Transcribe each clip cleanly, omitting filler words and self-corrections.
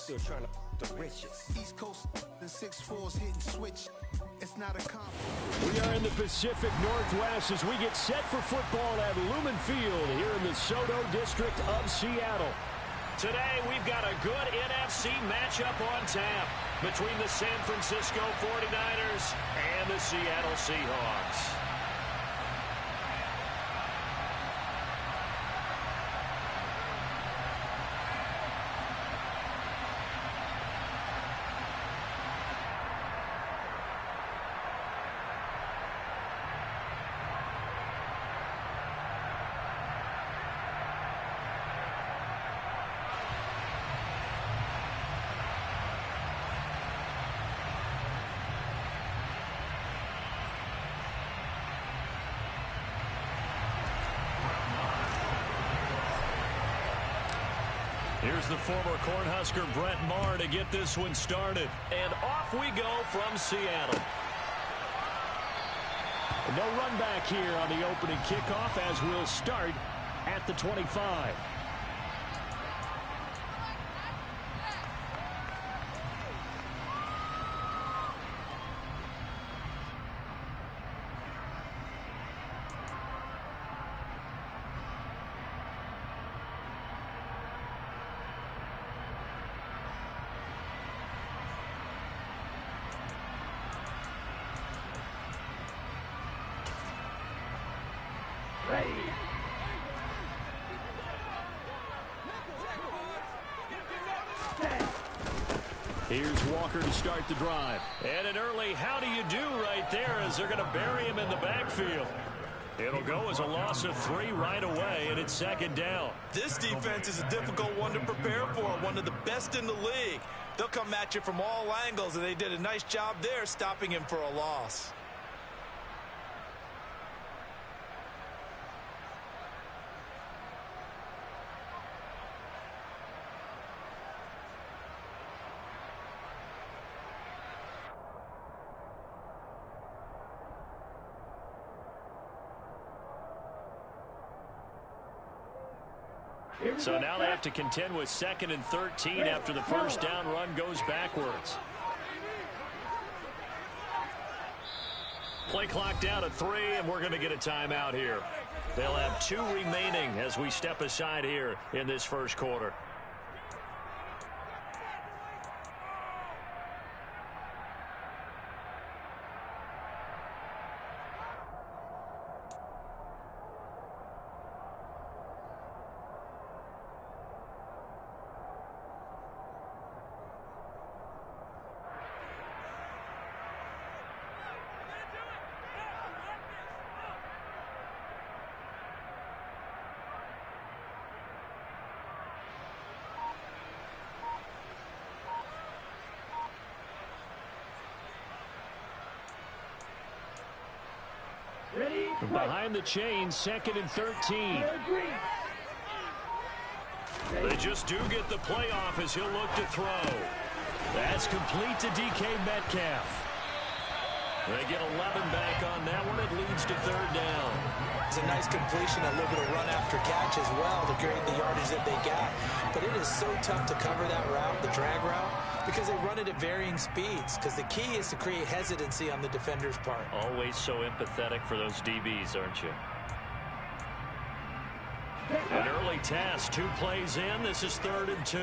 Still trying to the riches. East Coast and 6'4's hitting switch. It's not a comp. We are in the Pacific Northwest as we get set for football at Lumen Field here in the SoDo district of Seattle. Today, we've got a good NFC matchup on tap between the San Francisco 49ers and the Seattle Seahawks. Here's the former Cornhusker Brett Maher to get this one started. And off we go from Seattle. No run back here on the opening kickoff as we'll start at the 25. Here's Walker to start the drive. And an early how do you do right there as they're going to bury him in the backfield. It'll go as a loss of 3 right away, and it's second down. This defense is a difficult one to prepare for, one of the best in the league. They'll come at you from all angles, and they did a nice job there stopping him for a loss. So now they have to contend with 2nd and 13 after the first down run goes backwards. Play clock down to 3, and we're going to get a timeout here. They'll have 2 remaining as we step aside here in this first quarter. Behind the chain, 2nd and 13. They just do get the playoff as he'll look to throw. That's complete to DK Metcalf. They get 11 back on that one. It leads to 3rd down. It's a nice completion, a little bit of run after catch as well to create the yardage that they got. But it is so tough to cover that route, the drag route, because they run it at varying speeds. Because the key is to create hesitancy on the defender's part. Always so empathetic for those DBs, aren't you? An early task, 2 plays in. This is 3rd and 2.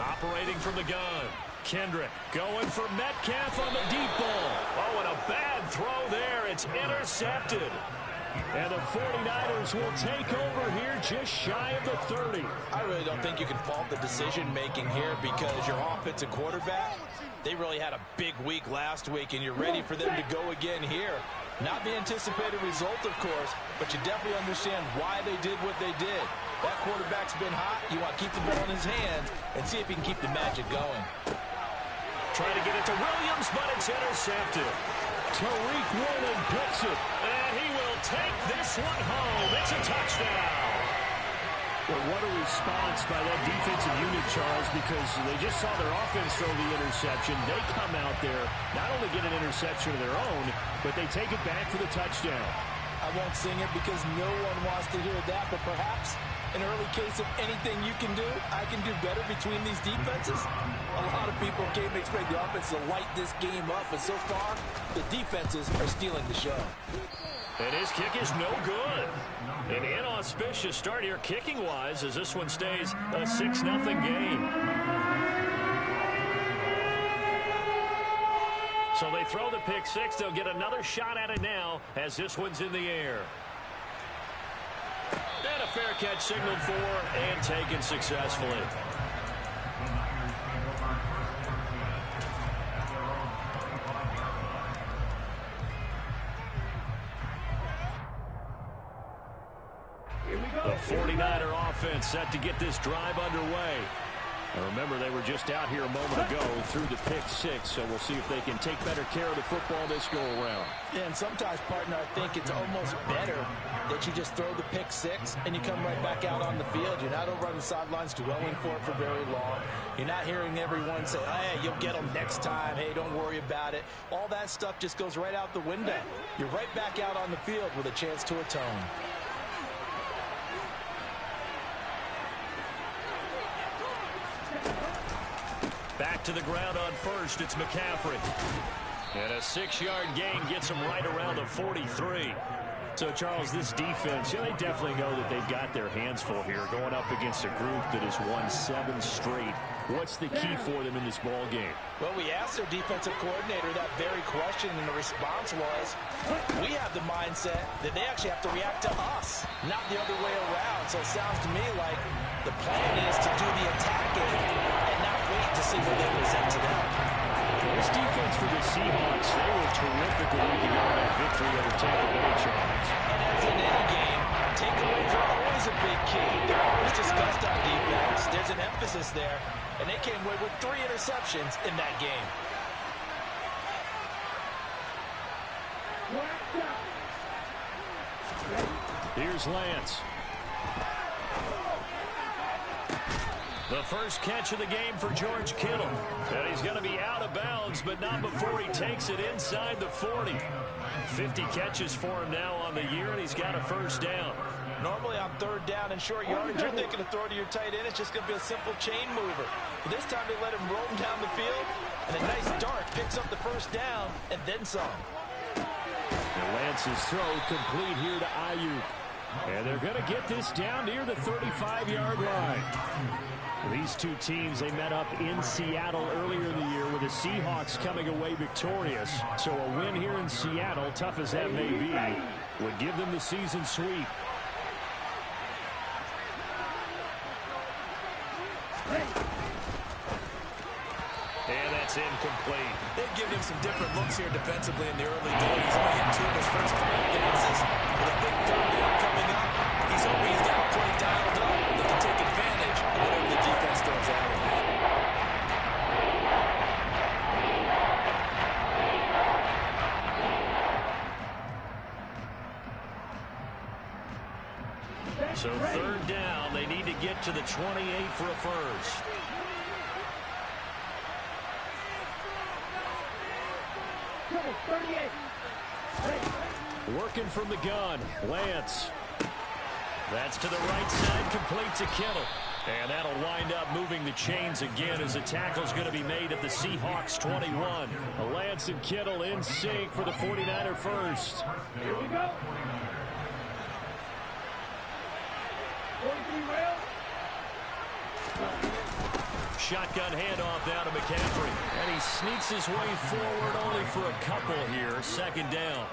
Operating from the gun. Kendrick going for Metcalf on the deep ball. Oh, and a bad throw there. It's intercepted. And the 49ers will take over here just shy of the 30. I really don't think you can fault the decision-making here because your offensive quarterback, they really had a big week last week, and you're ready for them to go again here. Not the anticipated result, of course, but you definitely understand why they did what they did. That quarterback's been hot. You want to keep the ball in his hands and see if he can keep the magic going. Trying to get it to Williams, but it's intercepted. Tariq Woolen picks it. And he will take this one home. It's a touchdown. Well, what a response by that defensive unit, Charles, because they just saw their offense throw the interception. They come out there, not only get an interception of their own, but they take it back for the touchdown. I won't sing it because no one wants to hear that, but perhaps an early case of anything you can do, I can do better between these defenses. A lot of people came to expect the offense to light this game up, but so far, the defenses are stealing the show. And his kick is no good. An inauspicious start here kicking-wise as this one stays a 6-0 game. So they throw the pick six. They'll get another shot at it now as this one's in the air. And a fair catch signaled for and taken successfully. The 49er offense set to get this drive underway. And remember, they were just out here a moment ago through the pick six, so we'll see if they can take better care of the football this go-around. Yeah, and sometimes, partner, I think it's almost better that you just throw the pick six and you come right back out on the field. You're not over on the sidelines dwelling for it for very long. You're not hearing everyone say, hey, you'll get them next time. Hey, don't worry about it. All that stuff just goes right out the window. You're right back out on the field with a chance to atone. Back to the ground on first, it's McCaffrey. And a 6-yard gain gets him right around the 43. So, Charles, this defense, they definitely know that they've got their hands full here going up against a group that has won 7 straight. What's the key for them in this ball game? Well, we asked their defensive coordinator that very question, and the response was, we have the mindset that they actually have to react to us, not the other way around. So it sounds to me like the plan is to do the attacking and not wait to see what they present to them. This defense for the Seahawks, they were terrific a week ago in that victory over Tampa Bay, Charles. And as in any game, takeaways are always a big key. They're always discussed on defense. There's an emphasis there, and they came away with 3 interceptions in that game. Here's Lance. The first catch of the game for George Kittle. And he's going to be out of bounds, but not before he takes it inside the 40. 50 catches for him now on the year, and he's got a first down. Normally on 3rd down and short yardage, you're thinking to throw to your tight end. It's just going to be a simple chain mover. But this time they let him roam down the field, and a nice dart picks up the first down and then some. And Lance's throw complete here to Ayuk. And they're going to get this down near the 35-yard line. These two teams, they met up in Seattle earlier in the year with the Seahawks coming away victorious. So a win here in Seattle, tough as that may be, would give them the season sweep. And that's incomplete. They've given him some different looks here defensively in the early days. He's only hit 2 of his first 3 passes. With a big 3rd down coming up, he's hoping he's got a play dialed up that can take advantage of whatever the defense throws at him. So 3rd down, they need to get to the 28 for a first. Working from the gun, Lance. That's to the right side, complete to Kittle. And that'll wind up moving the chains again as the tackle's going to be made at the Seahawks 21. Lance and Kittle in sync for the 49er first. Here we go. 43 rail. Shotgun handoff down to McCaffrey. And he sneaks his way forward only for a couple here. 2nd down.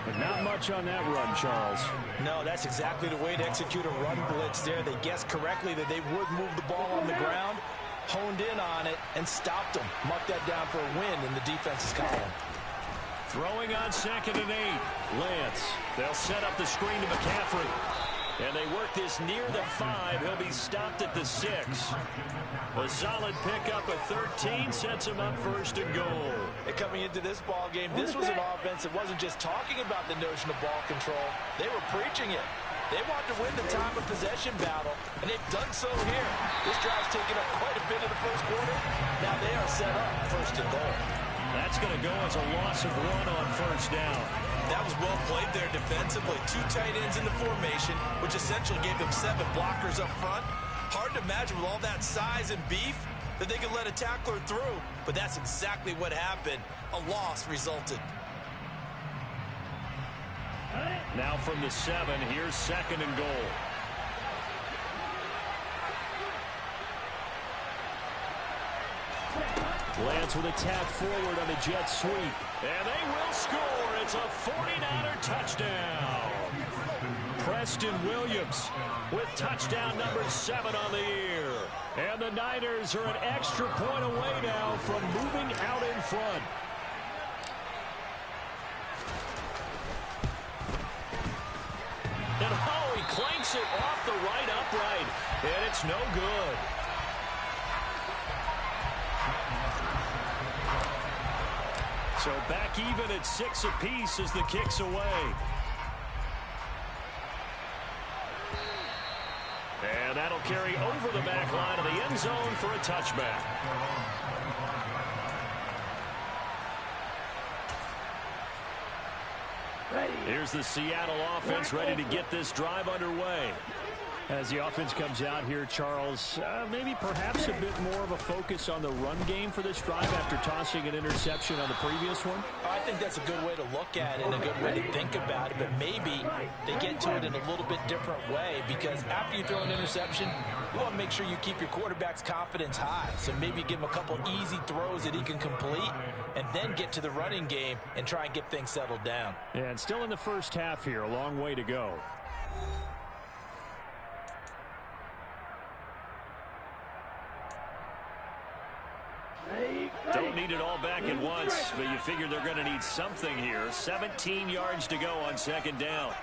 But not much on that run, Charles. No, that's exactly the way to execute a run blitz there. They guessed correctly that they would move the ball on the ground, honed in on it, and stopped them. Mark that down for a win in the defense's column. Throwing on 2nd and 8. Lance. They'll set up the screen to McCaffrey. And they work this near the 5. He'll be stopped at the 6. A solid pickup of 13 sets him up 1st and goal. And coming into this ball game, this was an offense that wasn't just talking about the notion of ball control. They were preaching it. They wanted to win the time of possession battle, and they've done so here. This drive's taken up quite a bit of the first quarter. Now they are set up 1st and goal. That's going to go as a loss of 1 on first down. That was well played there defensively. 2 tight ends in the formation, which essentially gave them 7 blockers up front. Hard to imagine with all that size and beef that they could let a tackler through, but that's exactly what happened. A loss resulted. Now from the 7, here's 2nd and goal. Lance with a tap forward on the jet sweep. And they will score. It's a 49er touchdown. Preston Williams with touchdown number 7 on the year. And the Niners are an extra point away now from moving out in front. And oh, he clanks it off the right upright. And it's no good. So back even at 6 apiece as the kick's away. And that'll carry over the back line of the end zone for a touchback. Here's the Seattle offense ready to get this drive underway. As the offense comes out here, Charles, maybe perhaps a bit more of a focus on the run game for this drive after tossing an interception on the previous one? I think that's a good way to look at it and a good way to think about it, but maybe they get to it in a little bit different way, because after you throw an interception, you want to make sure you keep your quarterback's confidence high. So maybe give him a couple easy throws that he can complete and then get to the running game and try and get things settled down. Yeah, and still in the first half here, a long way to go. Don't need it all back at once, but you figure they're going to need something here. 17 yards to go on 2nd down.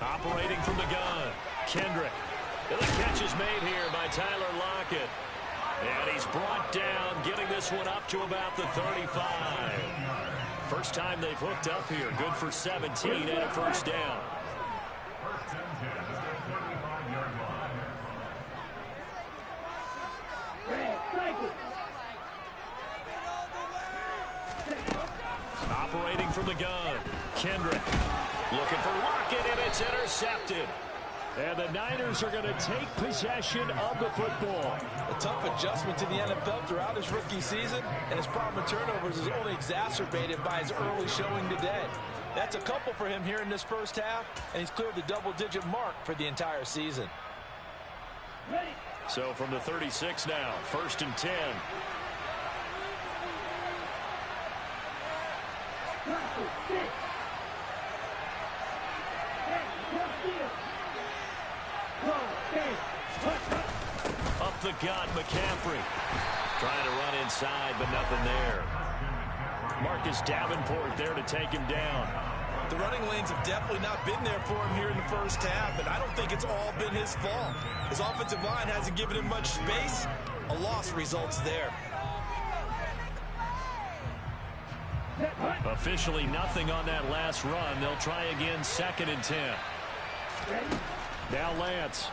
Operating from the gun, Kendrick. And the catch is made here by Tyler Lockett. And he's brought down, getting this one up to about the 35. First time they've hooked up here. Good for 17 and a first down. Operating from the gun, Kendrick. Looking for Lockett, and it's intercepted. And the Niners are going to take possession of the football. A tough adjustment to the NFL throughout his rookie season, and his problem with turnovers is only exacerbated by his early showing today. That's a couple for him here in this first half, and he's cleared the double-digit mark for the entire season. So from the 36 now, 1st and 10. Up the gut, McCaffrey. Trying to run inside, but nothing there. Marcus Davenport there to take him down. The running lanes have definitely not been there for him here in the first half, and I don't think it's all been his fault. His offensive line hasn't given him much space. A loss results there. Officially nothing on that last run. They'll try again, 2nd and 10. Now Lance.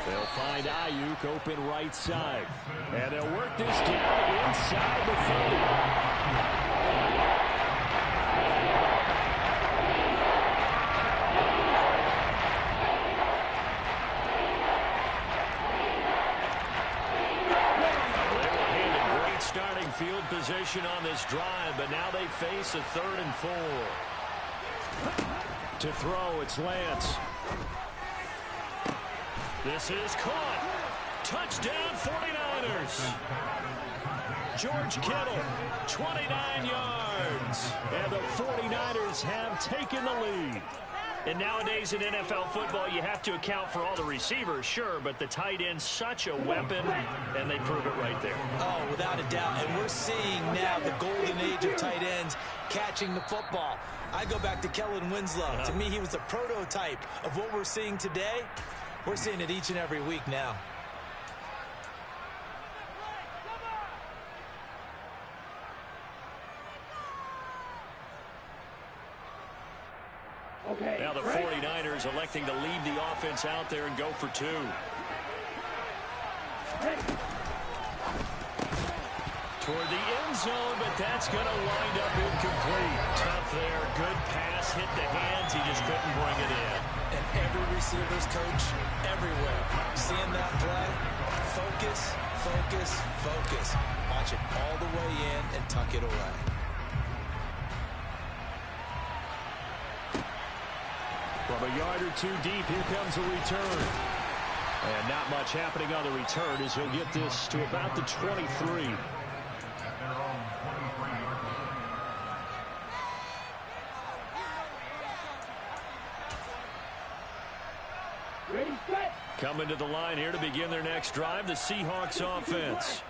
They'll find Ayuk open right side. And they'll work this down inside the 30. Field position on this drive, but now they face a 3rd and 4. To throw, it's Lance. This is caught. Touchdown 49ers. George Kittle, 29 yards. And the 49ers have taken the lead. And nowadays in NFL football, you have to account for all the receivers, sure, but the tight end's such a weapon, and they prove it right there. Oh, without a doubt. And we're seeing now the golden age of tight ends catching the football. I go back to Kellen Winslow. To me, he was the prototype of what we're seeing today. We're seeing it each and every week now. Now the 49ers electing to leave the offense out there and go for two. Toward the end zone, but that's going to wind up incomplete. Tough there. Good pass. Hit the hands. He just couldn't bring it in. And every receiver's coach everywhere. Seeing that play, focus, focus, focus. Watch it all the way in and tuck it away. From a yard or two deep, here comes a return. And not much happening on the return as he'll get this to about the 23. Coming to the line here to begin their next drive, the Seahawks offense.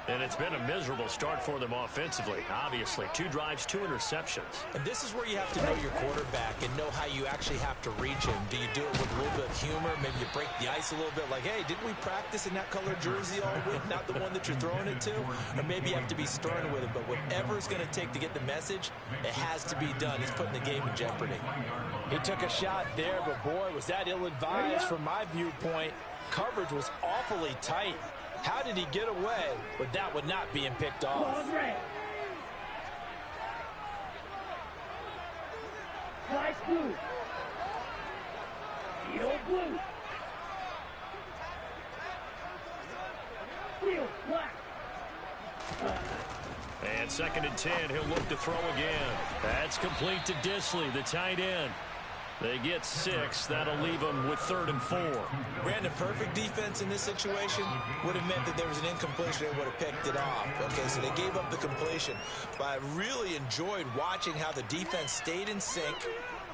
And it's been a miserable start for them offensively, obviously. 2 drives, 2 interceptions. And this is where you have to know your quarterback and know how you actually have to reach him. Do you do it with a little bit of humor? Maybe you break the ice a little bit like, hey, didn't we practice in that color jersey all week, not the one that you're throwing it to? Or maybe you have to be stern with it. But whatever it's going to take to get the message, it has to be done. He's putting the game in jeopardy. He took a shot there, but boy, was that ill-advised from my viewpoint. Coverage was awfully tight. How did he get away with that one not being picked off? Slice blue. Field blue. Field black. And 2nd and 10, he'll look to throw again. That's complete to Disley, the tight end. They get 6. That'll leave them with 3rd and 4. Brandon, perfect defense in this situation would have meant that there was an incompletion. They would have picked it off. Okay, so they gave up the completion. But I really enjoyed watching how the defense stayed in sync,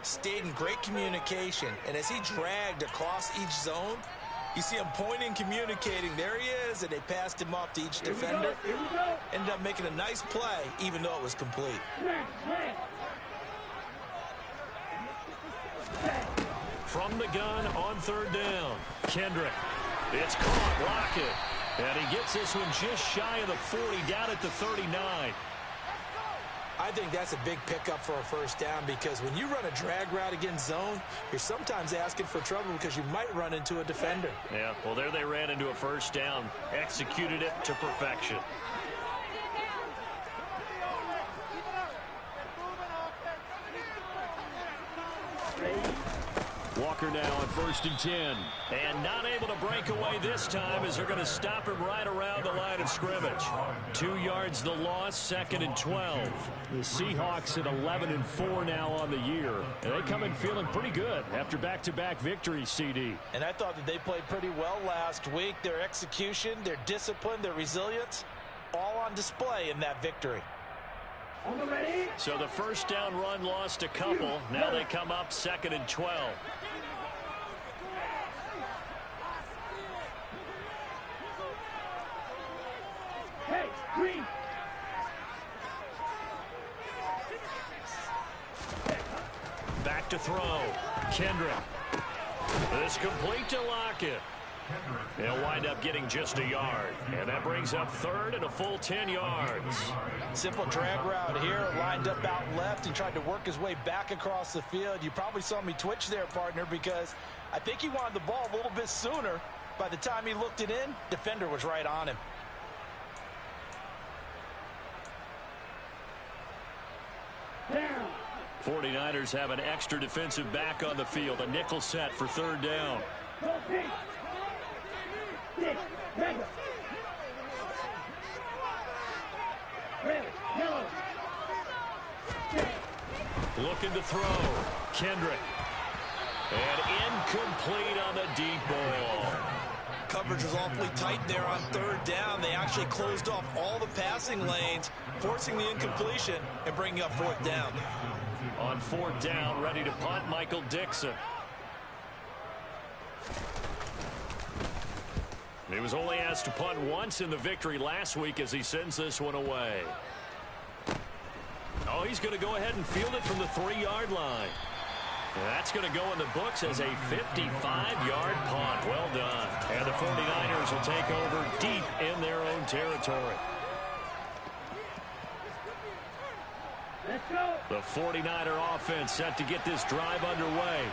stayed in great communication. And as he dragged across each zone, you see him pointing, communicating. There he is, and they passed him off to each defender. Ended up making a nice play, even though it was complete. From the gun on 3rd down, Kendrick. It's caught, Lockett. And he gets this one just shy of the 40, down at the 39. I think that's a big pickup for a first down because when you run a drag route against zone, you're sometimes asking for trouble because you might run into a defender. Yeah, well, there they ran into a first down, executed it to perfection. Walker now on 1st and 10. And not able to break away this time as they're going to stop him right around the line of scrimmage. 2 yards the loss, 2nd and 12. The Seahawks at 11 and 4 now on the year. And they come in feeling pretty good after back-to-back victories, CD. And I thought that they played pretty well last week. Their execution, their discipline, their resilience, all on display in that victory. So the first down run lost a couple. Now they come up 2nd and 12. Hey, green. Back to throw. Kendrick. This complete to Lockett. They'll wind up getting just a yard. And that brings up 3rd and a full 10 yards. Simple drag route here, lined up out left and tried to work his way back across the field. You probably saw me twitch there, partner, because I think he wanted the ball a little bit sooner. By the time he looked it in, defender was right on him. Down. 49ers have an extra defensive back on the field. A nickel set for 3rd down. Looking to throw. Kendrick. And incomplete on the deep ball. Coverage was awfully tight there on 3rd down. They actually closed off all the passing lanes, forcing the incompletion and bringing up 4th down. On 4th down, ready to punt, Michael Dixon. He was only asked to punt once in the victory last week as he sends this one away. Oh, he's going to go ahead and field it from the 3-yard line. And that's going to go in the books as a 55-yard punt. Well done. And the 49ers will take over deep in their own territory. Let's go. The 49er offense set to get this drive underway.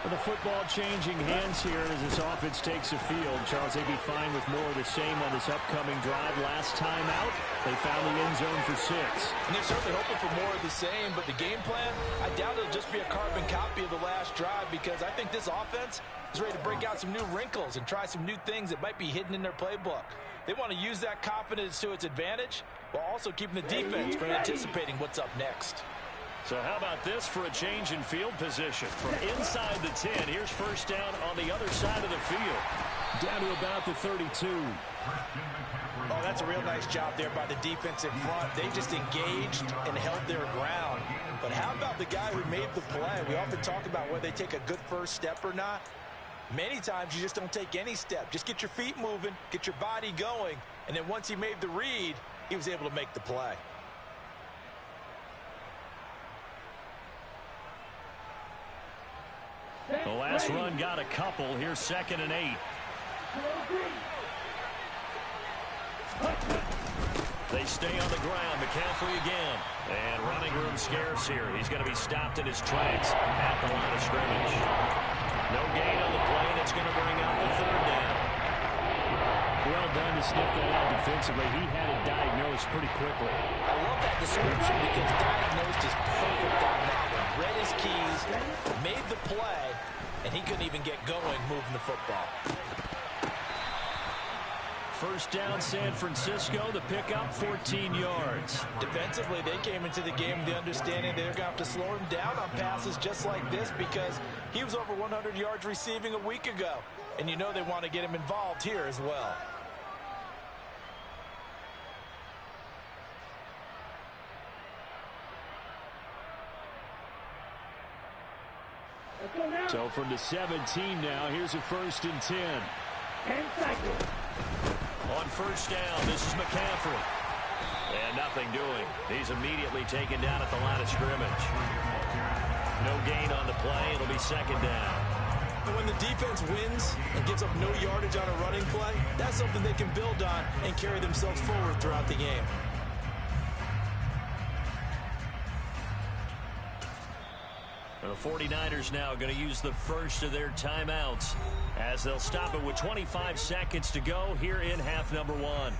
The football changing hands here as this offense takes the field. Charles, they'd be fine with more of the same on this upcoming drive. Last time out, they found the end zone for 6. And they're certainly hoping for more of the same, but the game plan, I doubt it'll just be a carbon copy of the last drive, because I think this offense is ready to break out some new wrinkles and try some new things that might be hidden in their playbook. They want to use that confidence to its advantage while also keeping the defense from anticipating what's up next. So how about this for a change in field position? From inside the 10, here's first down on the other side of the field. Down to about the 32. Oh, that's a real nice job there by the defense in front. They just engaged and held their ground. But how about the guy who made the play? We often talk about whether they take a good first step or not. Many times you just don't take any step. Just get your feet moving, get your body going, and then once he made the read, he was able to make the play. The last run got a couple. Here's 2nd and 8. They stay on the ground. McCaffrey again. And running room scarce here. He's going to be stopped in his tracks at the line of scrimmage. No gain on the play. That's going to bring out the 3rd down. Well done to sniff that out defensively. He had it diagnosed pretty quickly. I love that description because diagnosed is perfect on that one. Read his keys, made the play, and he couldn't even get going moving the football. First down, San Francisco. The pickup, 14 yards. Defensively, they came into the game with the understanding they're going to have to slow him down on passes just like this, because he was over 100 yards receiving a week ago. And you know they want to get him involved here as well. So from the 17 now, here's a 1st and 10. 10 seconds. On first down, this is McCaffrey. And nothing doing. He's immediately taken down at the line of scrimmage. No gain on the play. It'll be 2nd down. And when the defense wins and gives up no yardage on a running play, that's something they can build on and carry themselves forward throughout the game. The 49ers now going to use the first of their timeouts as they'll stop it with 25 seconds to go here in half number 1.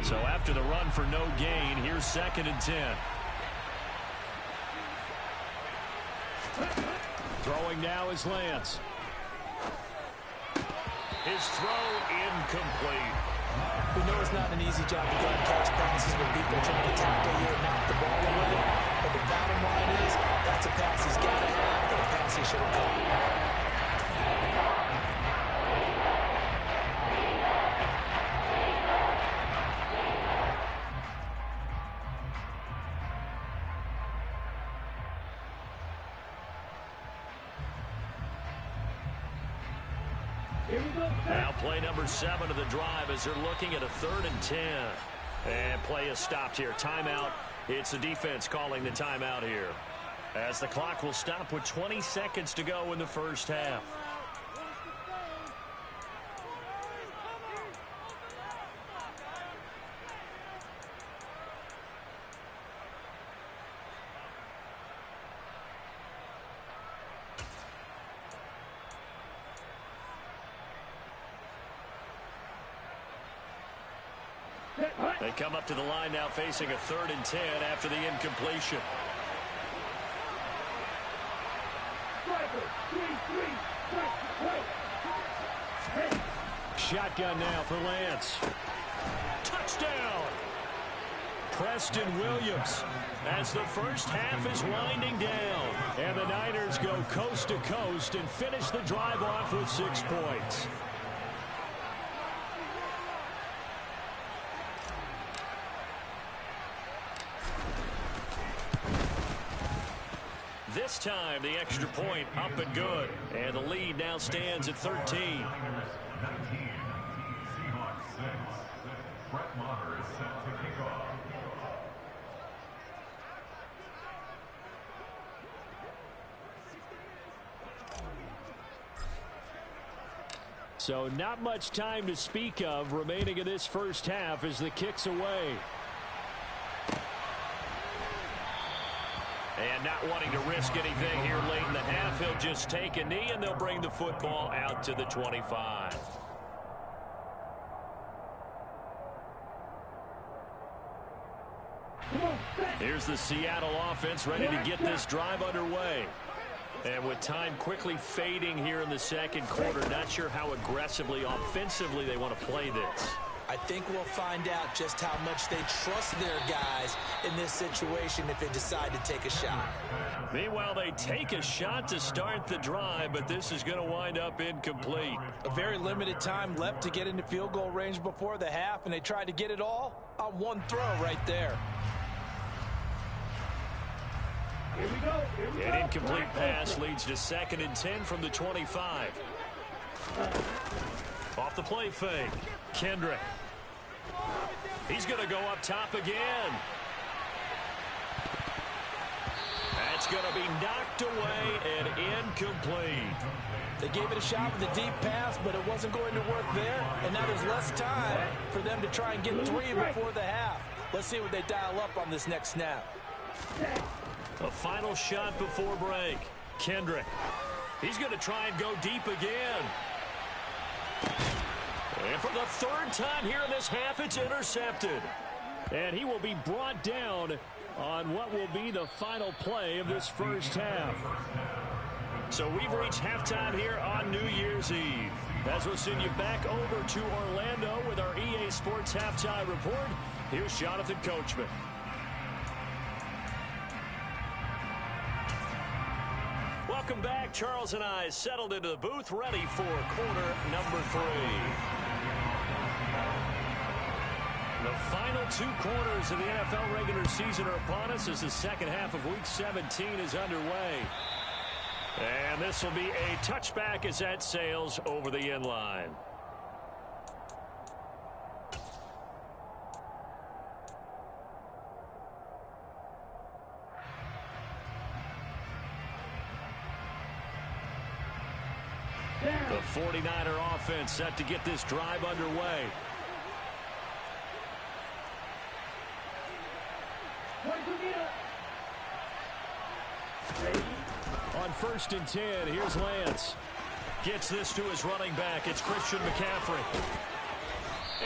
So after the run for no gain, here's 2nd and 10. Throwing now is Lance. His throw incomplete. We know it's not an easy job to go and catch passes when people are trying to tackle you and knock the ball away. But the bottom line is, that's a pass he's got to have, and a pass he should have caught. Now play number 7 of the drive as they're looking at a 3rd and 10. And play is stopped here. Timeout. It's the defense calling the timeout here, as the clock will stop with 20 seconds to go in the first half. They come up to the line now facing a 3rd and 10 after the incompletion. Shotgun now for Lance. Touchdown! Preston Williams as the first half is winding down. And the Niners go coast to coast and finish the drive off with 6 points. This time, the extra point up and good. And the lead now stands at 13. So not much time to speak of remaining in this first half as the kick's away. And not wanting to risk anything here late in the half, he'll just take a knee and they'll bring the football out to the 25. Here's the Seattle offense ready to get this drive underway. And with time quickly fading here in the second quarter, not sure how aggressively, offensively they want to play this. I think we'll find out just how much they trust their guys in this situation if they decide to take a shot. Meanwhile, they take a shot to start the drive, but this is going to wind up incomplete. A very limited time left to get into field goal range before the half, and they tried to get it all on one throw right there. Here we go. An incomplete pass leads to 2nd and 10 from the 25. Off the play fake. Kendrick. He's going to go up top again. That's going to be knocked away and incomplete. They gave it a shot with a deep pass, but it wasn't going to work there. And now there's less time for them to try and get 3 before the half. Let's see what they dial up on this next snap. A final shot before break. Kendrick. He's going to try and go deep again. And for the 3rd time here in this half, it's intercepted. And he will be brought down on what will be the final play of this first half. So we've reached halftime here on New Year's Eve. As we'll send you back over to Orlando with our EA Sports Halftime Report, here's Jonathan Coachman. Welcome back. Charles and I settled into the booth, ready for quarter number 3. The final 2 quarters of the NFL regular season are upon us as the second half of Week 17 is underway. And this will be a touchback as that sails over the end line. The 49er offense set to get this drive underway. On 1st and 10, here's Lance. Gets this to his running back. It's Christian McCaffrey.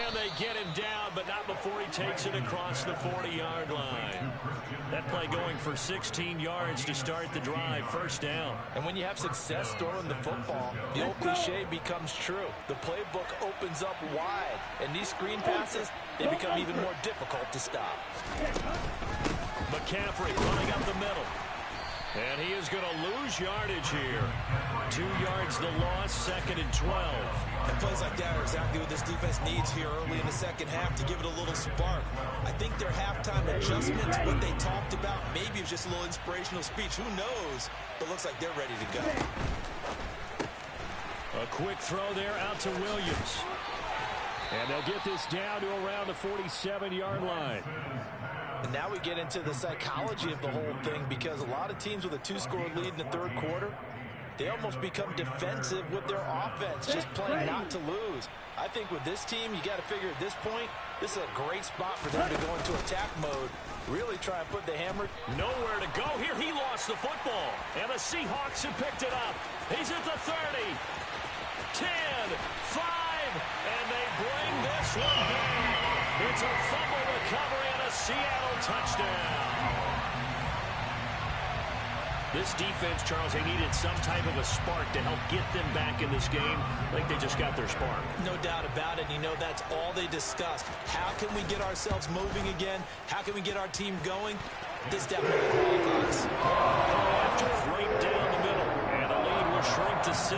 And they get him down, but not before he takes it across the 40-yard line. That play going for 16 yards to start the drive. 1st down. And when you have success throwing the football, the old cliche becomes true. The playbook opens up wide, and these screen passes, they become even more difficult to stop. McCaffrey running up the middle. And he is going to lose yardage here. 2 yards the loss, 2nd and 12. And plays like that are exactly what this defense needs here early in the second half to give it a little spark. I think their halftime adjustments, what they talked about, maybe it was just a little inspirational speech. Who knows? But looks like they're ready to go. A quick throw there out to Williams. And they'll get this down to around the 47-yard line. And now we get into the psychology of the whole thing, because a lot of teams with a 2-score lead in the 3rd quarter, they almost become defensive with their offense, just playing not to lose. I think with this team, you got to figure at this point, this is a great spot for them to go into attack mode, really try and put the hammer. Nowhere to go here. He lost the football. And the Seahawks have picked it up. He's at the 30, 10, 5, and they bring this one back. It's a fumble recovery and a Seattle touchdown. This defense, Charles, they needed some type of a spark to help get them back in this game. I think they just got their spark. No doubt about it. You know, that's all they discussed. How can we get ourselves moving again? How can we get our team going? This definitely qualifies. After right down the middle, and the lead will shrink to 6.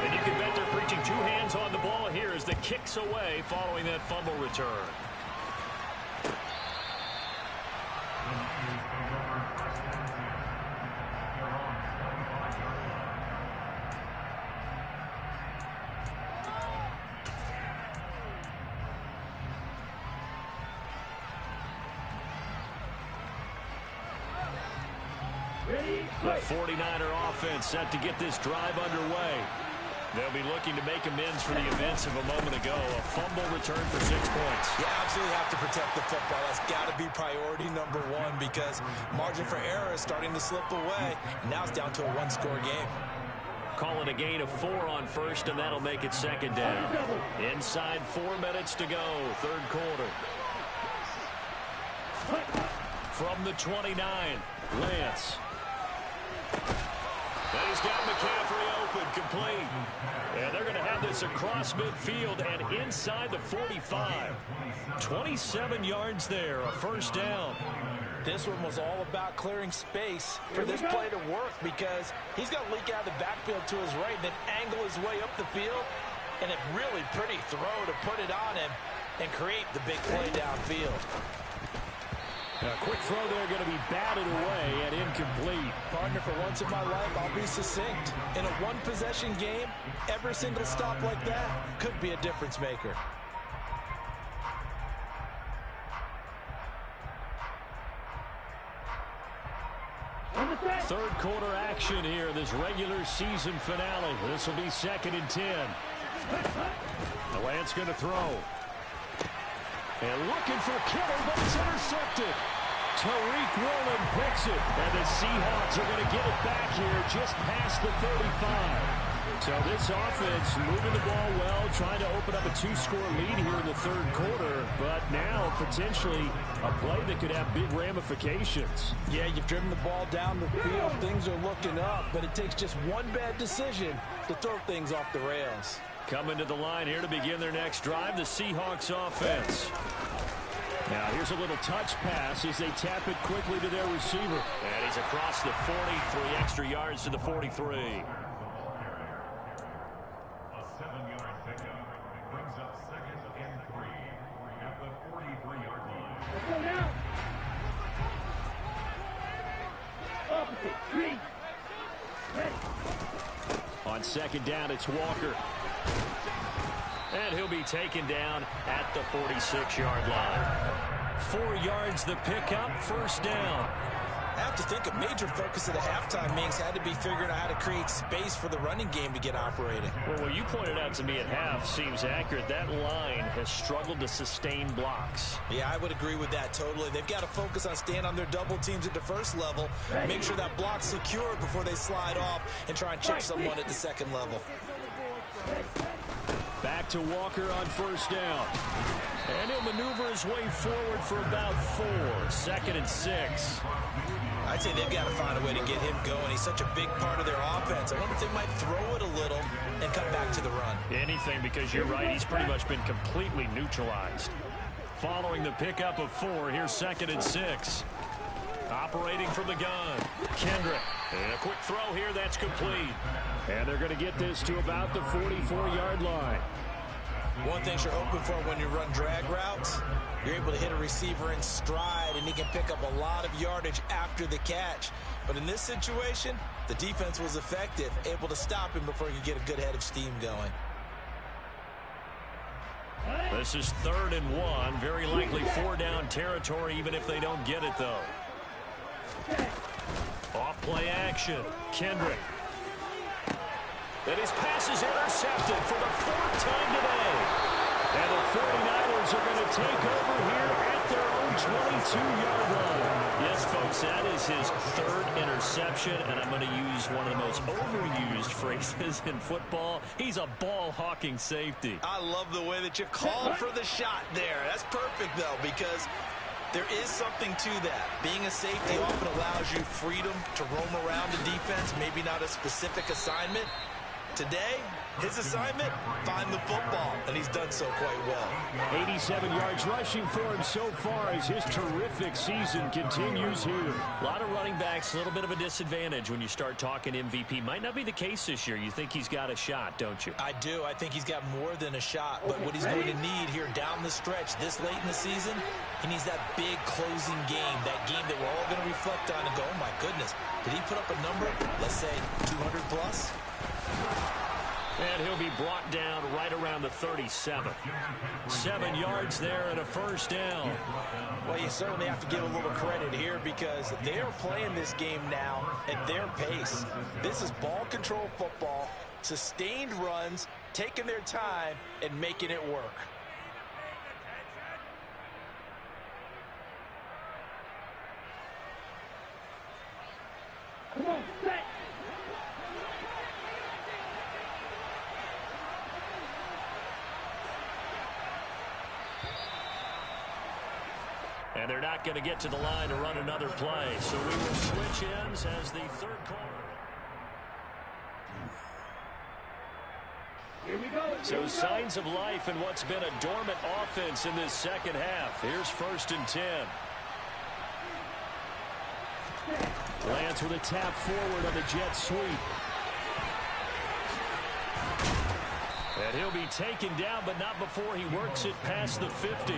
And you can bet they're preaching 2 hands on the ball here as the kicks away following that fumble return. The 49er offense set to get this drive underway. They'll be looking to make amends for the events of a moment ago. A fumble return for 6 points. You absolutely have to protect the football. That's got to be priority number one because margin for error is starting to slip away. Now it's down to a one-score game. Calling a gain of 4 on first, and that'll make it second down. Inside 4 minutes to go, third quarter. From the 29, Lance. And he's got McCaffrey open, complete. And they're going to have this across midfield and inside the 45. 27 yards there, a first down. This one was all about clearing space for this play to work because he's got to leak out of the backfield to his right and then angle his way up the field. And a really pretty throw to put it on him and create the big play downfield. A quick throw there going to be batted away and incomplete. Partner, for once in my life, I'll be succinct. In a one-possession game, every single stop like that could be a difference maker. Third quarter action here, this regular season finale. This will be 2nd and 10. The Lance going to throw. And looking for Kittle, but it's intercepted. Tariq Woolen picks it. And the Seahawks are going to get it back here just past the 35. So this offense moving the ball well, trying to open up a 2-score lead here in the third quarter. But now potentially a play that could have big ramifications. Yeah, you've driven the ball down the field. Things are looking up, but it takes just one bad decision to throw things off the rails. Coming to the line here to begin their next drive, the Seahawks offense. Now here's a little touch pass as they tap it quickly to their receiver. And he's across the 40, 3 extra yards to the 43. A 7-yard pickup brings up 2nd and 3 at the 43-yard line. Let's go now. Opposite, 3. On 2nd down, it's Walker. And he'll be taken down at the 46-yard line. 4 yards the pickup, first down. I have to think a major focus of the halftime meetings had to be figuring out how to create space for the running game to get operating. Well, what you pointed out to me at half seems accurate. That line has struggled to sustain blocks. Yeah, I would agree with that totally. They've got to focus on staying on their double teams at the first level, make sure that block's secured before they slide off and try and chip someone at the second level. Back to Walker on first down. And he'll maneuver his way forward for about 4. 2nd and 6. I'd say they've got to find a way to get him going. He's such a big part of their offense. I wonder if they might throw it a little and come back to the run. Anything, because you're right. He's pretty much been completely neutralized. Following the pickup of 4, here's 2nd and 6. Operating from the gun, Kendrick. And a quick throw here, that's complete. And they're going to get this to about the 44-yard line. One thing you're hoping for when you run drag routes, you're able to hit a receiver in stride, and he can pick up a lot of yardage after the catch. But in this situation, the defense was effective, able to stop him before he could get a good head of steam going. This is 3rd and 1. Very likely 4-down territory, even if they don't get it, though. Off play action. Kendrick. And his pass is intercepted for the 4th time today. And the 49ers are going to take over here at their own 22-yard line. Yes, folks, that is his 3rd interception, and I'm going to use one of the most overused phrases in football. He's a ball-hawking safety. I love the way that you called for the shot there. That's perfect, though, because there is something to that. Being a safety often allows you freedom to roam around the defense, maybe not a specific assignment. Today, his assignment, find the football, and he's done so quite well. 87 yards rushing for him so far as his terrific season continues here. A lot of running backs, a little bit of a disadvantage when you start talking MVP. Might not be the case this year. You think he's got a shot, don't you? I do. I think he's got more than a shot, but what he's going to need here down the stretch this late in the season, he needs that big closing game, that game that we're all going to reflect on and go, oh my goodness, did he put up a number, let's say 200 plus? And he'll be brought down right around the 37. 7 yards there and a first down. Well, you certainly have to give a little credit here because they are playing this game now at their pace. This is ball control football, sustained runs, taking their time, and making it work. Come on, set. And they're not going to get to the line to run another play. So we will switch ends as the third quarter. Here we go. So signs of life in what's been a dormant offense in this second half. Here's 1st and 10. Lance with a tap forward on the jet sweep. And he'll be taken down, but not before he works it past the 50.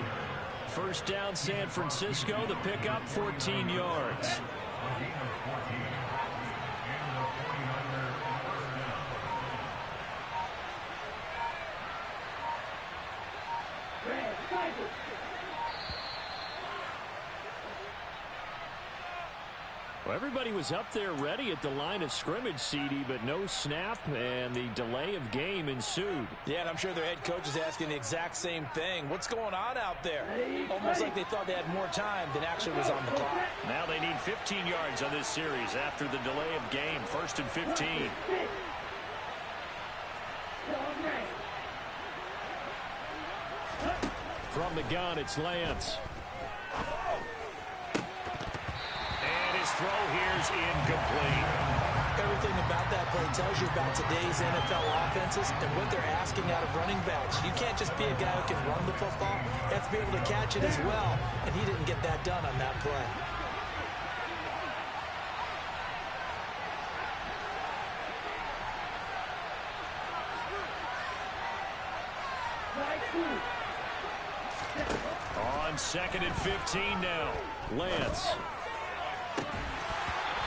First down, San Francisco. The pickup, 14 yards. Well, everybody was up there ready at the line of scrimmage, CD, but no snap, and the delay of game ensued. Yeah, and I'm sure their head coach is asking the exact same thing. What's going on out there? Almost like they thought they had more time than actually was on the clock. Now they need 15 yards on this series after the delay of game. 1st and 15. From the gun, it's Lance. His throw here's incomplete. Everything about that play tells you about today's NFL offenses and what they're asking out of running backs. You can't just be a guy who can run the football. You have to be able to catch it as well, and he didn't get that done on that play. On 2nd and 15 now. Lance.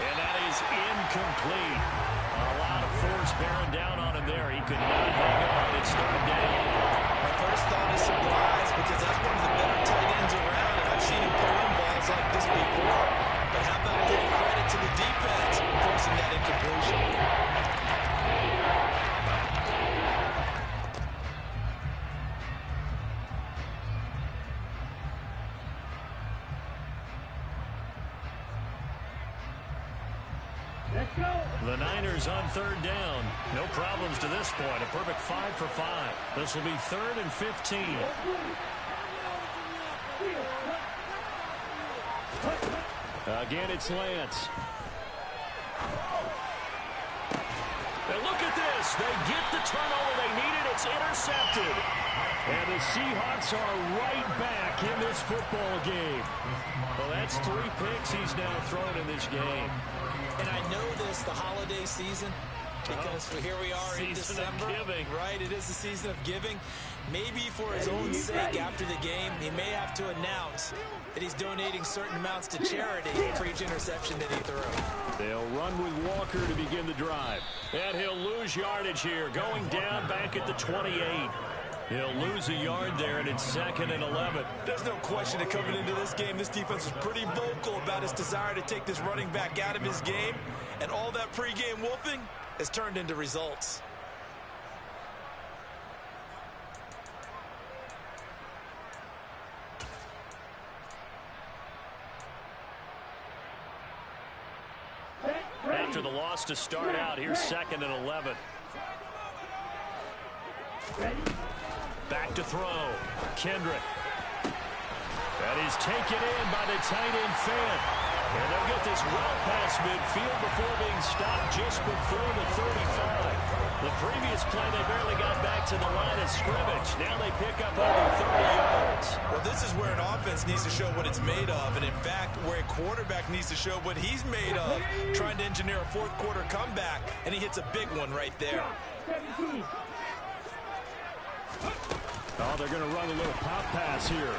And that is incomplete. A lot of force bearing down on him there. He could not hang on. It's 3rd down. My first thought is surprise because that's one of the better tight ends around, and I've seen him pull in balls like this before. But how about giving credit to the defense forcing that incompletion? The Niners on 3rd down. No problems to this point. A perfect 5 for 5. This will be 3rd and 15. Again, it's Lance. And look at this. They get the turnover they needed. It's intercepted. And the Seahawks are right back in this football game. Well, that's 3 picks he's now thrown in this game. And I know this, the holiday season, because here we are in December. Right, it is the season of giving. Maybe for his own sake after the game, he may have to announce that he's donating certain amounts to charity for each interception that he threw. They'll run with Walker to begin the drive. And he'll lose yardage here, going down back at the 28. He'll lose a yard there, and it's 2nd and 11. There's no question that coming into this game, this defense was pretty vocal about his desire to take this running back out of his game. And all that pregame wolfing has turned into results. After the loss to start out, here's 2nd and 11. Back to throw. Kendrick. That is taken in by the tight end Fant. And they'll get this well past midfield before being stopped just before the 35. The previous play, they barely got back to the line of scrimmage. Now they pick up over 30 yards. Well, this is where an offense needs to show what it's made of. And in fact, where a quarterback needs to show what he's made of, trying to engineer a 4th quarter comeback. And he hits a big one right there. Oh, they're going to run a little pop pass here.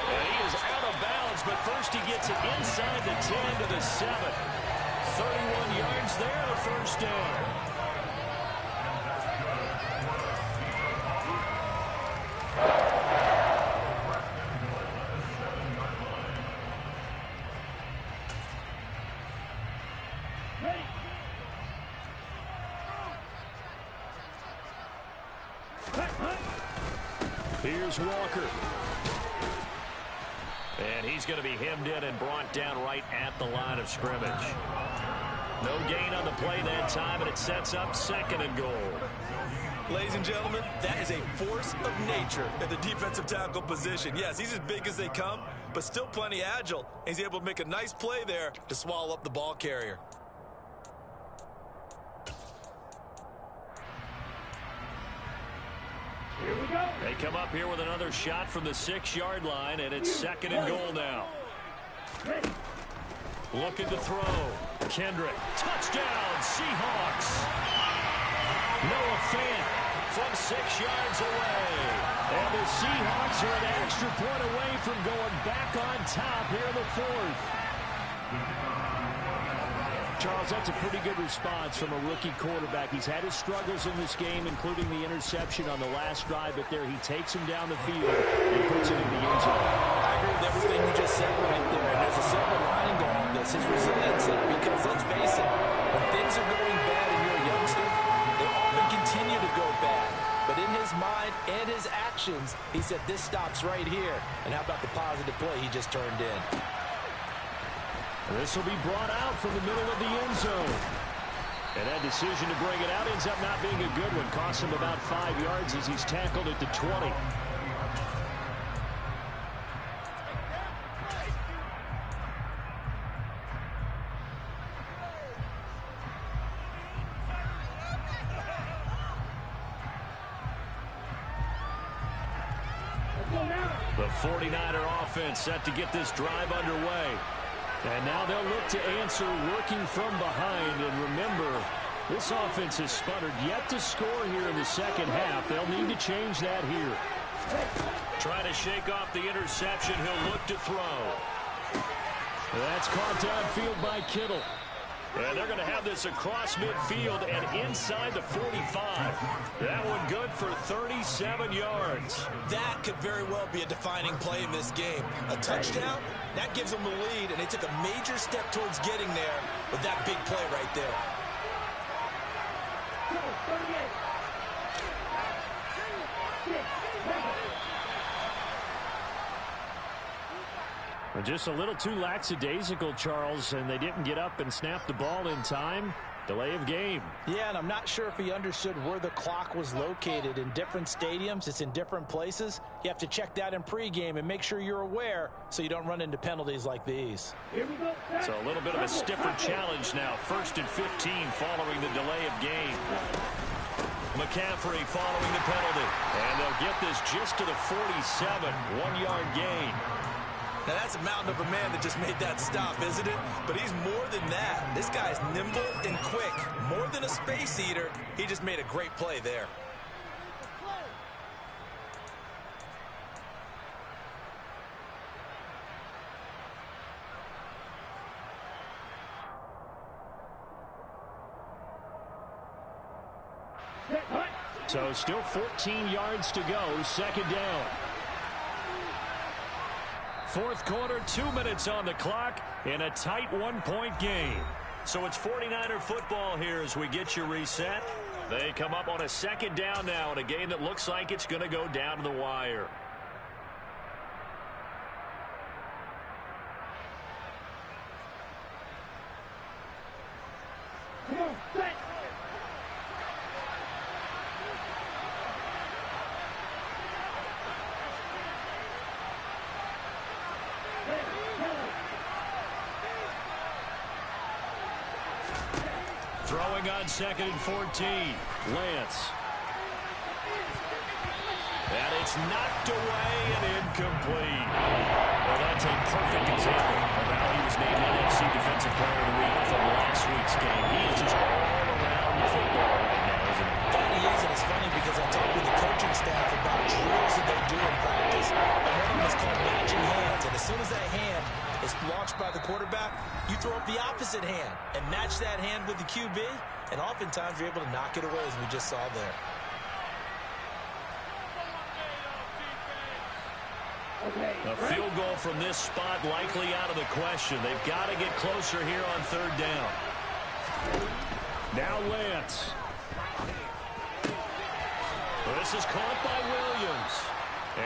And he is out of bounds, but first he gets it inside the 10 to the 7. 31 yards there, the first down. Here's Walker. And he's going to be hemmed in and brought down right at the line of scrimmage. No gain on the play that time, and it sets up 2nd and goal. Ladies and gentlemen, that is a force of nature at the defensive tackle position. Yes, he's as big as they come, but still plenty agile. He's able to make a nice play there to swallow up the ball carrier. Here we go. They come up here with another shot from the 6-yard line, and it's 2nd and goal now. Looking to throw. Kendrick. Touchdown, Seahawks. Noah Fant from 6 yards away. And the Seahawks are an extra point away from going back on top here in the 4th. Charles, that's a pretty good response from a rookie quarterback. He's had his struggles in this game, including the interception on the last drive, but there he takes him down the field and puts it in the end zone. I agree with everything you just said right there. And there's a silver lining to all this, his resiliency. Because let's face it, when things are going bad and you're a youngster, they often continue to go bad. But in his mind and his actions, he said, this stops right here. And how about the positive play he just turned in? This will be brought out from the middle of the end zone. And that decision to bring it out ends up not being a good one. Costs him about 5 yards as he's tackled at the 20. The 49er offense set to get this drive underway. And now they'll look to answer working from behind. And remember, this offense has sputtered yet to score here in the second half. They'll need to change that here. Trying to shake off the interception. He'll look to throw. That's caught downfield by Kittle. And they're going to have this across midfield and inside the 45. That one good for 37 yards. That could very well be a defining play in this game. A touchdown, that gives them the lead, and they took a major step towards getting there with that big play right there. Just a little too lackadaisical, Charles, and they didn't get up and snap the ball in time. Delay of game. Yeah, and I'm not sure if he understood where the clock was located. In different stadiums, it's in different places. You have to check that in pregame and make sure you're aware so you don't run into penalties like these. Here we go. So a little bit of a stiffer challenge now. 1st and 15 following the delay of game. McCaffrey following the penalty. And they'll get this just to the 47. 1-yard gain. Now, that's a mountain of a man that just made that stop, isn't it? But he's more than that. This guy's nimble and quick. More than a space eater, he just made a great play there. So still 14 yards to go. 2nd down. 4th quarter, 2 minutes on the clock in a tight 1-point game. So it's 49er football here as we get you reset. They come up on a 2nd down now in a game that looks like it's going to go down to the wire. Come on, set. Throwing on 2nd and 14. Lance. And it's knocked away and incomplete. Well, that's a perfect example of how he was named NFC Defensive Player of the Week from last week's game. He is just all around the football right now, isn't he? And he is, and it's funny because I talked with the coaching staff about drills that they do in practice, and one of them is called matching hands. And as soon as that hand is launched by the quarterback, you throw up the opposite hand and match that hand with the QB, and oftentimes you're able to knock it away, as we just saw there. A field goal from this spot likely out of the question. They've got to get closer here on third down. Now Lance. This is caught by Williams.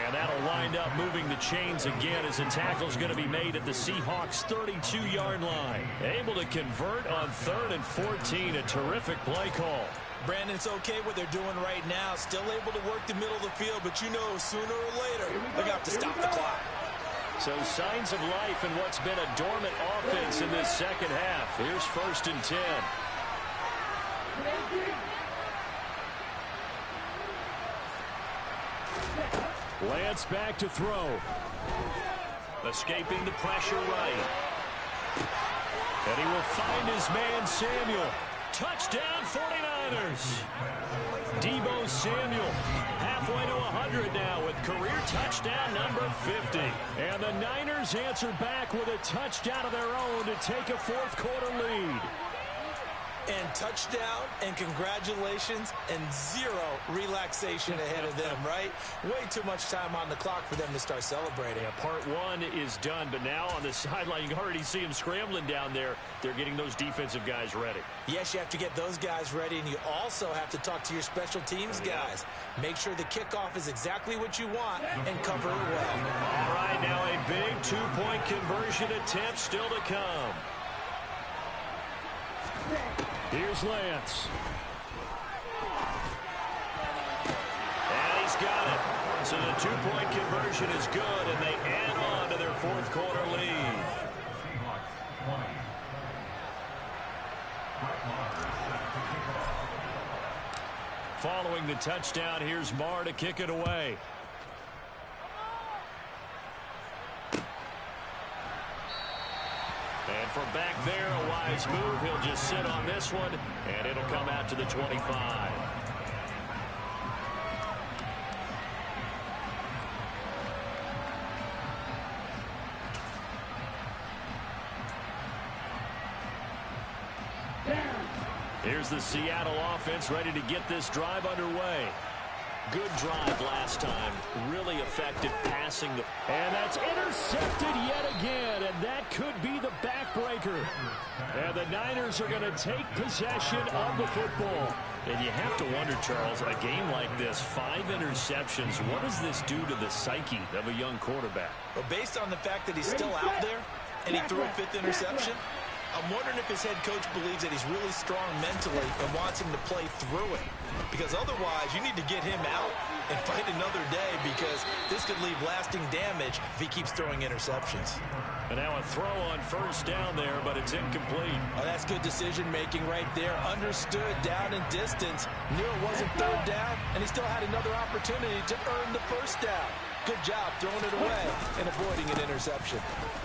And that'll wind up moving the chains again as the tackle's going to be made at the Seahawks' 32-yard line. Able to convert on 3rd and 14. A terrific play call. Brandon, it's okay what they're doing right now. Still able to work the middle of the field, but you know sooner or later they're going to have to stop the clock. So signs of life in what's been a dormant offense in this second half. Here's 1st and 10. Lance back to throw. Escaping the pressure right. And he will find his man Samuel. Touchdown 49ers. Deebo Samuel halfway to 100 now with career touchdown number 50. And the Niners answer back with a touchdown of their own to take a 4th quarter lead. And touchdown and congratulations and 0 relaxation ahead of them, right? Way too much time on the clock for them to start celebrating. Yeah, part 1 is done, but now on the sideline, you can already see them scrambling down there. They're getting those defensive guys ready. Yes, you have to get those guys ready, and you also have to talk to your special teams guys. Make sure the kickoff is exactly what you want and cover it well. All right, now a big 2-point conversion attempt still to come. Here's Lance. And he's got it. So the 2-point conversion is good, and they add on to their 4th quarter lead. Following the touchdown, here's Marr to kick it away. And from back there, a wise move. He'll just sit on this one, and it'll come out to the 25. Here's the Seattle offense ready to get this drive underway. Good drive last time. Really effective passing. And that's intercepted yet again. And that could be the backbreaker. And the Niners are going to take possession of the football. And you have to wonder, Charles, a game like this, 5 interceptions, what does this do to the psyche of a young quarterback? Well, based on the fact that he's still out there and he threw a 5th interception, I'm wondering if his head coach believes that he's really strong mentally and wants him to play through it. Because otherwise, you need to get him out and fight another day, because this could leave lasting damage if he keeps throwing interceptions. And now a throw on 1st down there, but it's incomplete. Oh, that's good decision-making right there. Understood down and distance. Knew it wasn't 3rd down, and he still had another opportunity to earn the 1st down. Good job throwing it away and avoiding an interception.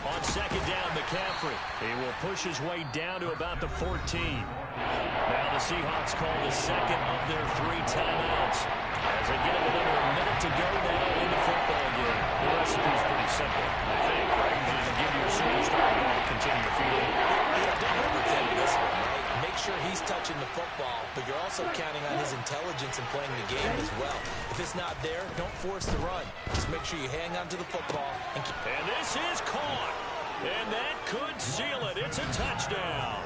On 2nd down, McCaffrey. He will push his way down to about the 14. Now the Seahawks call the 2nd of their 3 timeouts as they get under a minute to go now in the football game. The recipe is pretty simple, I think, right? You just give your superstar the ball, continue to feed it. Don't overthink this one, right? Make sure he's touching the football, but you're also counting on his intelligence in playing the game as well. If it's not there, don't force the run. Just make sure you hang on to the football. And this is caught. And that could seal it. It's a touchdown.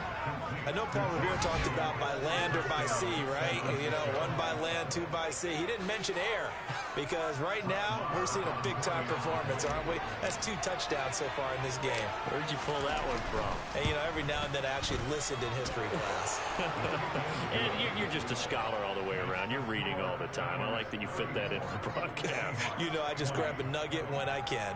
I know Paul Revere talked about by land or by sea, right? You know, 1 by land, 2 by sea. He didn't mention air, because right now we're seeing a big-time performance, aren't we? That's 2 touchdowns so far in this game. Where'd you pull that one from? And, you know, every now and then I actually listened in history class. And you're just a scholar all the way around. You're reading all the time. I like that you fit that into the broadcast. You know, I just grab a nugget when I can.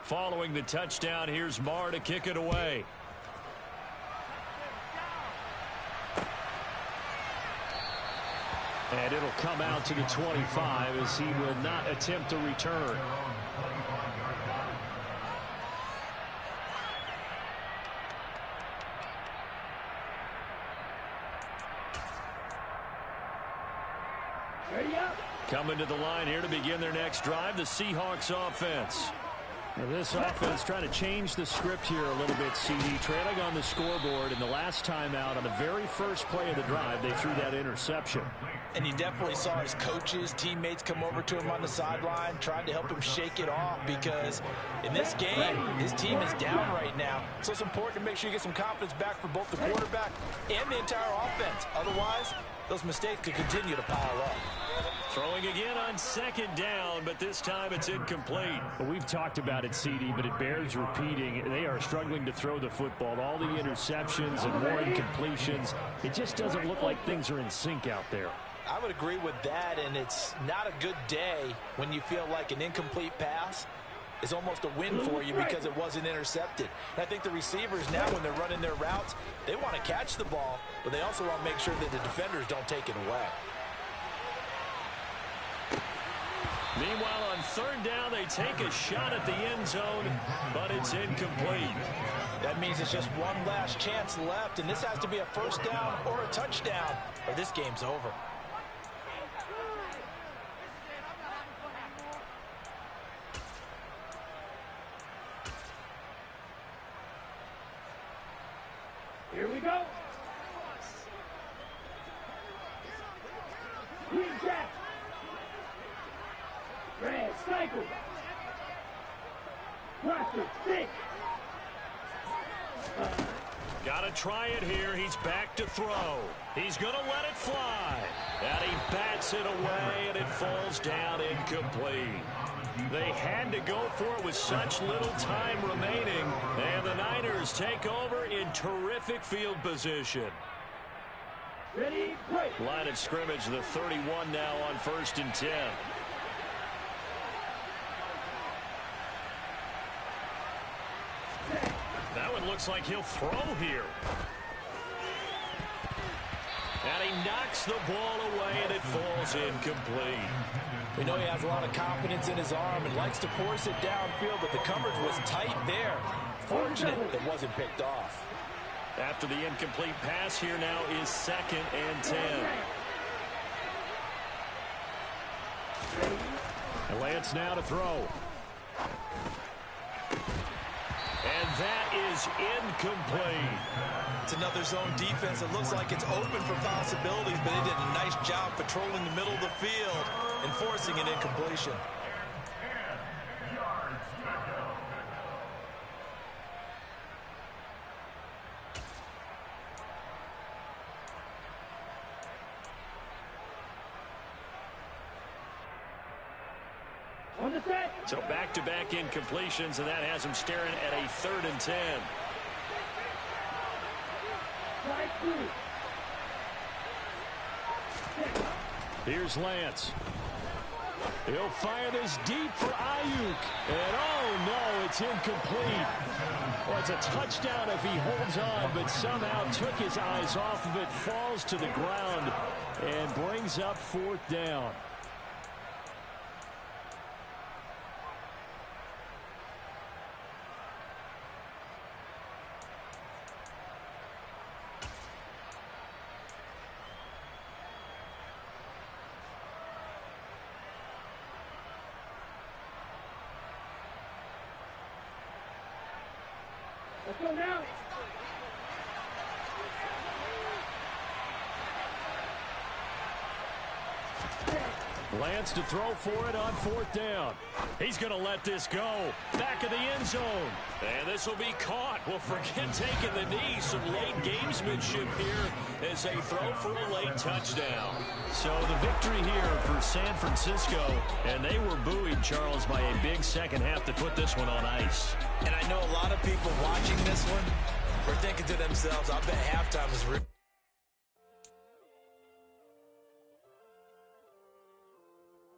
Following the touchdown, here's Marr to kick it away. And it'll come out to the 25 as he will not attempt to return. Coming to the line here to begin their next drive, the Seahawks offense. Now this offense trying to change the script here a little bit, CD. Trailing on the scoreboard, and the last time out on the very first play of the drive, they threw that interception. And you definitely saw his coaches, teammates come over to him on the sideline, trying to help him shake it off, because in this game, his team is down right now. So it's important to make sure you get some confidence back for both the quarterback and the entire offense. Otherwise, those mistakes could continue to pile up. Throwing again on second down, but this time it's incomplete. Well, we've talked about it, CD, but it bears repeating. They are struggling to throw the football. All the interceptions and more incompletions. It just doesn't look like things are in sync out there. I would agree with that, and it's not a good day when you feel like an incomplete pass is almost a win for you because it wasn't intercepted. And I think the receivers now, when they're running their routes, they want to catch the ball, but they also want to make sure that the defenders don't take it away. Meanwhile, on third down, they take a shot at the end zone, but it's incomplete. That means it's just one last chance left, and this has to be a first down or a touchdown, or this game's over. Here we go. Green jack. Red cycle. Cluster, six. Got to try it here. He's back to throw. He's going to let it fly. And he bats it away, and it falls down incomplete. They had to go for it with such little time remaining. And the Niners take over in terrific field position. Ready, break. Line of scrimmage, the 31 now on 1st and 10. That one looks like he'll throw here. And he knocks the ball away, and it falls incomplete. We know he has a lot of confidence in his arm and likes to force it downfield, but the coverage was tight there. Fortunate it wasn't picked off. After the incomplete pass, here now is 2nd and 10. And Lance now to throw. And that is incomplete. It's another zone defense. It looks like it's open for possibilities, but they did a nice job patrolling the middle of the field and forcing an incompletion. On the set. So back-to-back incompletions, and that has him staring at a 3rd and 10. Here's Lance. He'll fire this deep for Ayuk. And oh no, it's incomplete. Well, it's a touchdown if he holds on, but somehow took his eyes off of it, falls to the ground, and brings up 4th down. Let's go now. Lance to throw for it on 4th down. He's going to let this go. Back of the end zone. And this will be caught. Well, forget taking the knee. Some late gamesmanship here as they throw for a late touchdown. So the victory here for San Francisco. And they were buoyed, Charles, by a big second half to put this one on ice. And I know a lot of people watching this one were thinking to themselves, I bet halftime is